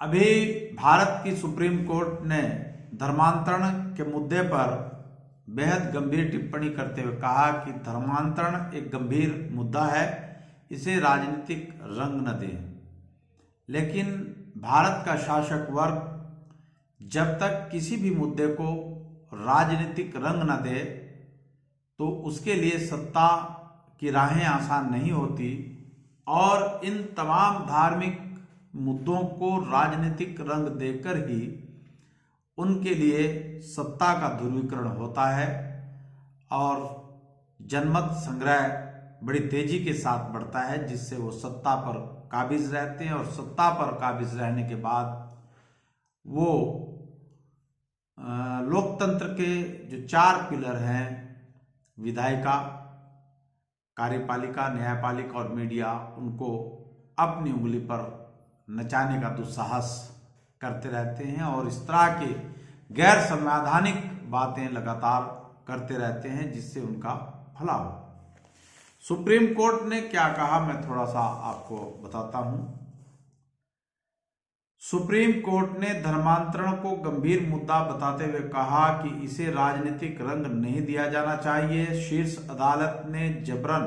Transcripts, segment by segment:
अभी भारत की supreme court ने धर्मांतरण के मुद्दे पर बेहद गंभीर टिप्पणी करते हुए कहा कि धर्मांतरण एक गंभीर मुद्दा है, इसे राजनीतिक रंग न दें। लेकिन भारत का शासक वर्ग जब तक किसी भी मुद्दे को राजनीतिक रंग न दे तो उसके लिए सत्ता की राहें आसान नहीं होती और इन तमाम धार्मिक मुद्दों को राजनीतिक रंग देकर ही उनके लिए सत्ता का ध्रुवीकरण होता है और जनमत संग्रह बड़ी तेजी के साथ बढ़ता है, जिससे वो सत्ता पर काबिज रहते हैं और सत्ता पर काबिज रहने के बाद वो लोकतंत्र के जो 4 पिलर हैं, विधायिका, कार्यपालिका, न्यायपालिका और मीडिया, उनको अपनी उंगली पर नचाने का दुस्साहस करते रहते हैं और इस तरह के गैर संवैधानिक बातें लगातार करते रहते हैं, जिससे उनका फलाव हो। सुप्रीम कोर्ट ने क्या कहा, मैं थोड़ा सा आपको बताता हूं। सुप्रीम कोर्ट ने धर्मांतरण को गंभीर मुद्दा बताते हुए कहा कि इसे राजनीतिक रंग नहीं दिया जाना चाहिए। शीर्ष अदालत ने जबरन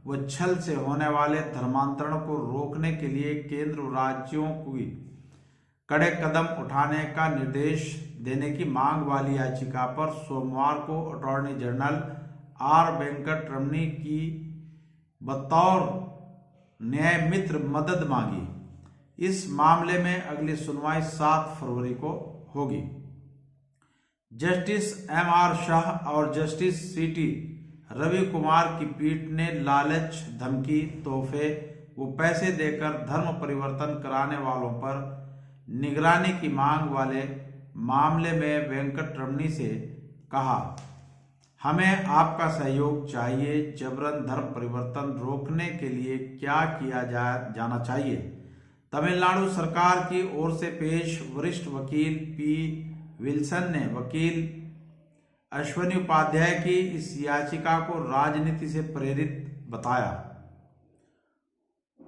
व छल से होने वाले धर्मांतरण को रोकने के लिए केंद्र और राज्यों की कड़े कदम उठाने का निर्देश देने की मांग वाली याचिका पर सोमवार को अटॉर्नी जनरल आर वेंकट रमनी की बतौर न्याय मित्र मदद मांगी। इस मामले में अगली सुनवाई 7 फरवरी को होगी। Justice MR. शाह और जस्टिस सी.टी. रवि कुमार की पीठ ने लालच, धमकी, तोहफे व पैसे देकर धर्म परिवर्तन कराने वालों पर निगरानी की मांग वाले मामले में वेंकट रमनी से कहा, हमें आपका सहयोग चाहिए। जबरन धर्म परिवर्तन रोकने के लिए क्या किया जाना चाहिए। तमिलनाडु सरकार की ओर से पेश वरिष्ठ वकील पी. विल्सन ने वकील अश्वनी उपाध्याय की इस याचिका को राजनीति से प्रेरित बताया।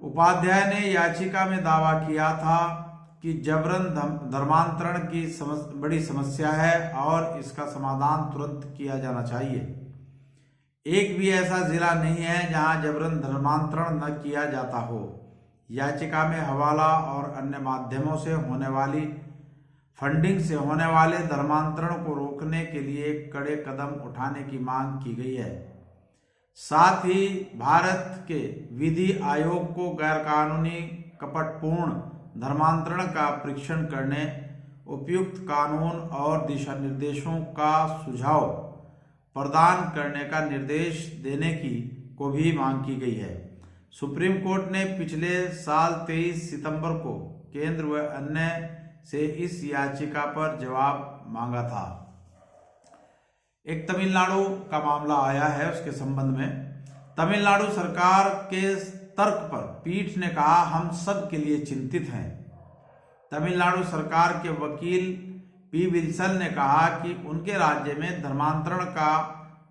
उपाध्याय ने याचिका में दावा किया था कि जबरन धर्मांतरण की बड़ी समस्या है और इसका समाधान तुरंत किया जाना चाहिए। एक भी ऐसा जिला नहीं है जहां जबरन धर्मांतरण न किया जाता हो। याचिका में हवाला और अन्य माध्यमों से होने वाली फंडिंग से होने वाले धर्मांतरण को रोकने के लिए कड़े कदम उठाने की मांग की गई है। साथ ही भारत के विधि आयोग को गैरकानूनी कपटपूर्ण धर्मांतरण का परीक्षण करने, उपयुक्त कानून और दिशा निर्देशों का सुझाव प्रदान करने का निर्देश देने की को भी मांग की गई है। सुप्रीम कोर्ट ने पिछले साल 23 सितंबर को केंद्र व अन्य से इस याचिका पर जवाब मांगा था। एक तमिलनाडु का मामला आया है, उसके संबंध में तमिलनाडु सरकार के तर्क पर पीठ ने कहा, हम सब के लिए चिंतित हैं। तमिलनाडु सरकार के वकील पी. विल्सन ने कहा कि उनके राज्य में धर्मांतरण का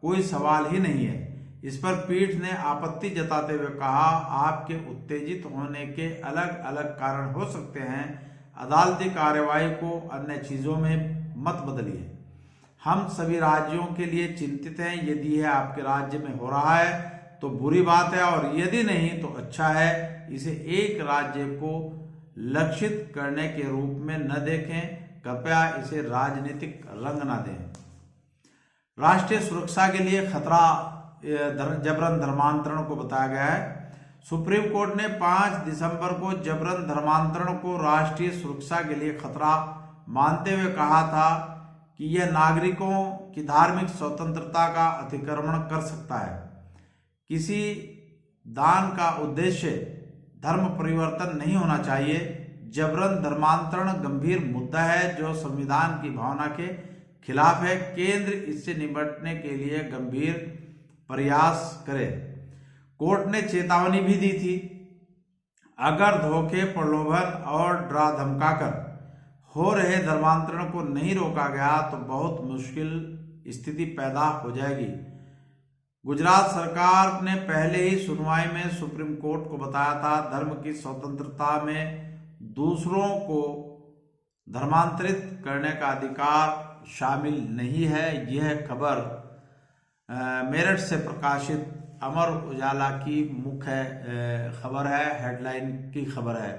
कोई सवाल ही नहीं है। इस पर पीठ ने आपत्ति जताते हुए कहा, आपके उत्तेजित होने के अलग अलग कारण हो सकते हैं। अदालती कार्रवाई को अन्य चीजों में मत बदलिए। हम सभी राज्यों के लिए चिंतित हैं। यदि यह आपके राज्य में हो रहा है तो बुरी बात है और यदि नहीं तो अच्छा है। इसे एक राज्य को लक्षित करने के रूप में न देखें। कृपया इसे राजनीतिक रंग न दें। राष्ट्रीय सुरक्षा के लिए खतरा जबरन धर्मांतरण को बताया गया है। सुप्रीम कोर्ट ने 5 दिसंबर को जबरन धर्मांतरण को राष्ट्रीय सुरक्षा के लिए खतरा मानते हुए कहा था कि यह नागरिकों की धार्मिक स्वतंत्रता का अतिक्रमण कर सकता है। किसी दान का उद्देश्य धर्म परिवर्तन नहीं होना चाहिए। जबरन धर्मांतरण गंभीर मुद्दा है जो संविधान की भावना के खिलाफ है। केंद्र इससे निपटने के लिए गंभीर प्रयास करे। कोर्ट ने चेतावनी भी दी थी, अगर धोखे, प्रलोभन और डरा धमकाकर हो रहे धर्मांतरण को नहीं रोका गया तो बहुत मुश्किल स्थिति पैदा हो जाएगी। गुजरात सरकार ने पहले ही सुनवाई में सुप्रीम कोर्ट को बताया था, धर्म की स्वतंत्रता में दूसरों को धर्मांतरित करने का अधिकार शामिल नहीं है। यह खबर मेरठ से प्रकाशित अमर उजाला की मुख्य खबर है, हेडलाइन की खबर है।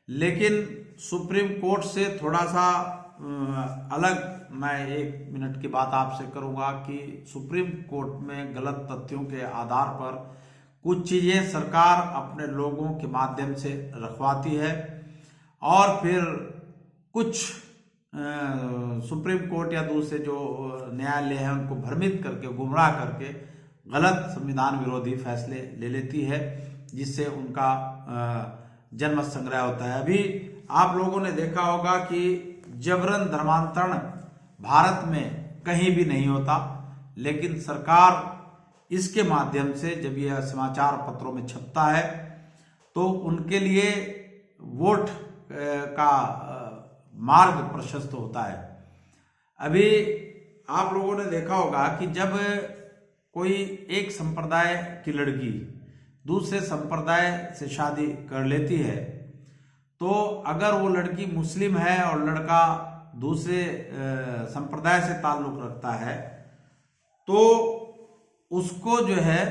लेकिन सुप्रीम कोर्ट से थोड़ा सा अलग मैं 1 मिनट की बात आपसे करूंगा कि सुप्रीम कोर्ट में गलत तथ्यों के आधार पर कुछ चीजें सरकार अपने लोगों के माध्यम से रखवाती है और फिर कुछ सुप्रीम कोर्ट या दूसरे जो न्यायालय हैं उनको भ्रमित करके, गुमराह करके गलत संविधान विरोधी फैसले ले लेती है, जिससे उनका जनमत संग्रह होता है। अभी आप लोगों ने देखा होगा कि जबरन धर्मांतरण भारत में कहीं भी नहीं होता, लेकिन सरकार इसके माध्यम से जब यह समाचार पत्रों में छपता है तो उनके लिए वोट का मार्ग प्रशस्त होता है। अभी आप लोगों ने देखा होगा कि जब कोई एक संप्रदाय की लड़की दूसरे संप्रदाय से शादी कर लेती है तो अगर वो लड़की मुस्लिम है और लड़का दूसरे संप्रदाय से ताल्लुक रखता है तो उसको जो है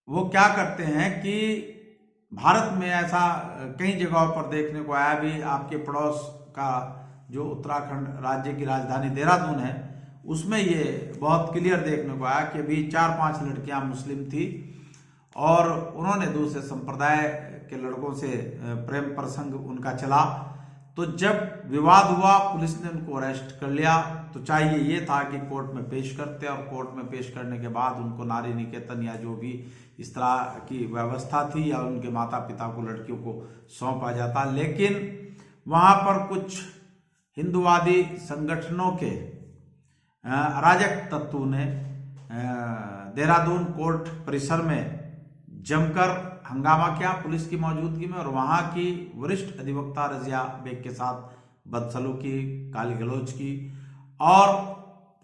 वो क्या करते हैं कि भारत में ऐसा कई जगहों पर देखने को आया। भी आपके पड़ोस का जो उत्तराखंड राज्य की राजधानी देहरादून है उसमें ये बहुत क्लियर देखने को आया कि अभी 4-5 लड़कियां मुस्लिम थी और उन्होंने दूसरे संप्रदाय के लड़कों से प्रेम प्रसंग उनका चला। तो जब विवाद हुआ पुलिस ने उनको अरेस्ट कर लिया। तो चाहिए ये था कि कोर्ट में पेश करते और कोर्ट में पेश करने के बाद उनको नारी निकेतन या जो भी इस तरह की व्यवस्था थी या उनके माता पिता को लड़कियों को सौंपा जाता। लेकिन वहां पर कुछ हिंदुवादी संगठनों के अराजक तत्वों ने देहरादून कोर्ट परिसर में जमकर हंगामा किया पुलिस की मौजूदगी में और वहां की वरिष्ठ अधिवक्ता रजिया बेग के साथ बदसलूकी, गाली गलौज की और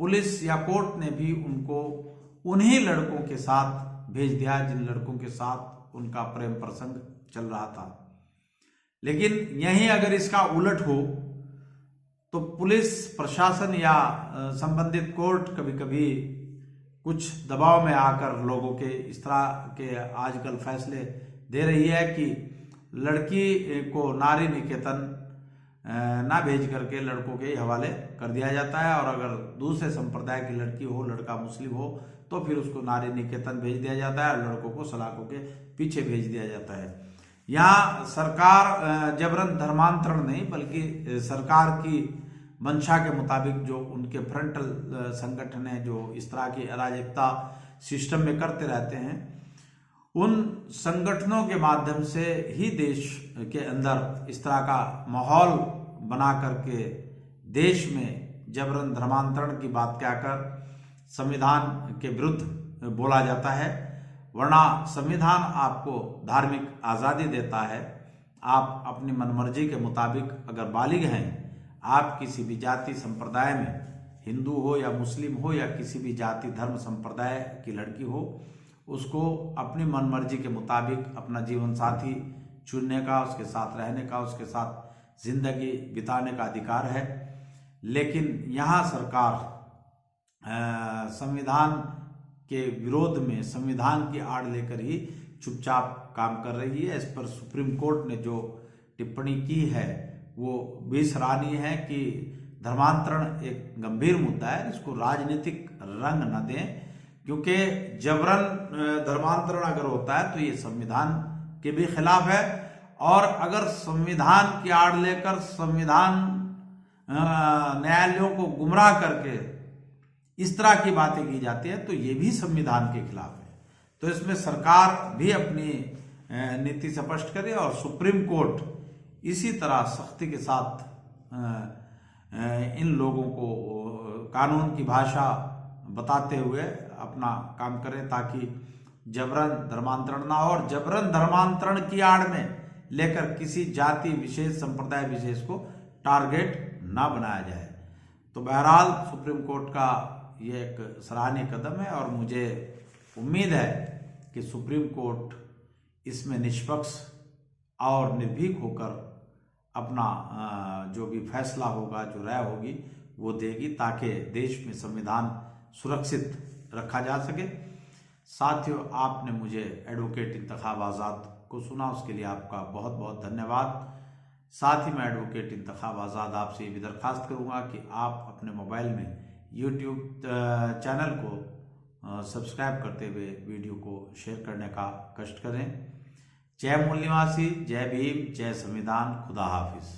पुलिस या कोर्ट ने भी उनको उन्हीं लड़कों के साथ भेज दिया जिन लड़कों के साथ उनका प्रेम प्रसंग चल रहा था। लेकिन यहीं अगर इसका उलट हो तो पुलिस प्रशासन या संबंधित कोर्ट कभी कभी कुछ दबाव में आकर लोगों के इस तरह के आजकल फैसले दे रही है कि लड़की को नारी निकेतन ना भेज करके लड़कों के हवाले कर दिया जाता है और अगर दूसरे संप्रदाय की लड़की हो, लड़का मुस्लिम हो तो फिर उसको नारी निकेतन भेज दिया जाता है और लड़कों को सलाखों के पीछे भेज दिया जाता है। यहाँ सरकार जबरन धर्मांतरण नहीं बल्कि सरकार की मंशा के मुताबिक जो उनके फ्रंटल संगठन है जो इस तरह की अराजकता सिस्टम में करते रहते हैं उन संगठनों के माध्यम से ही देश के अंदर इस तरह का माहौल बना करके देश में जबरन धर्मांतरण की बात कहकर संविधान के विरुद्ध बोला जाता है। वरना संविधान आपको धार्मिक आज़ादी देता है। आप अपनी मनमर्जी के मुताबिक अगर बालिग हैं, आप किसी भी जाति संप्रदाय में हिंदू हो या मुस्लिम हो या किसी भी जाति धर्म संप्रदाय की लड़की हो, उसको अपनी मनमर्जी के मुताबिक अपना जीवन साथी चुनने का, उसके साथ रहने का, उसके साथ जिंदगी बिताने का अधिकार है। लेकिन यहाँ सरकार संविधान के विरोध में संविधान की आड़ लेकर ही चुपचाप काम कर रही है। इस पर सुप्रीम कोर्ट ने जो टिप्पणी की है वो भी सराहनीय है कि धर्मांतरण एक गंभीर मुद्दा है, इसको राजनीतिक रंग न दें, क्योंकि जबरन धर्मांतरण अगर होता है तो ये संविधान के भी खिलाफ है और अगर संविधान की आड़ लेकर संविधान न्यायालयों को गुमराह करके इस तरह की बातें की जाती है तो ये भी संविधान के खिलाफ है। तो इसमें सरकार भी अपनी नीति स्पष्ट करे और सुप्रीम कोर्ट इसी तरह सख्ती के साथ इन लोगों को कानून की भाषा बताते हुए अपना काम करें ताकि जबरन धर्मांतरण ना हो और जबरन धर्मांतरण की आड़ में लेकर किसी जाति विशेष संप्रदाय विशेष को टारगेट ना बनाया जाए। तो बहरहाल सुप्रीम कोर्ट का ये एक सराहनीय कदम है और मुझे उम्मीद है कि सुप्रीम कोर्ट इसमें निष्पक्ष और निर्भीक होकर अपना जो भी फैसला होगा, जो राय होगी वो देगी, ताकि देश में संविधान सुरक्षित रखा जा सके। साथियों, आपने मुझे एडवोकेट इंतखाब आज़ाद को सुना, उसके लिए आपका बहुत बहुत धन्यवाद। साथ ही मैं एडवोकेट इंतखाब आज़ाद आपसे ये भी दरख्वास्त करूँगा कि आप अपने मोबाइल में यूट्यूब चैनल को सब्सक्राइब करते हुए वीडियो को शेयर करने का कष्ट करें। जय मूल निवासी, जय भीम, जय संविधान, खुदा हाफिज।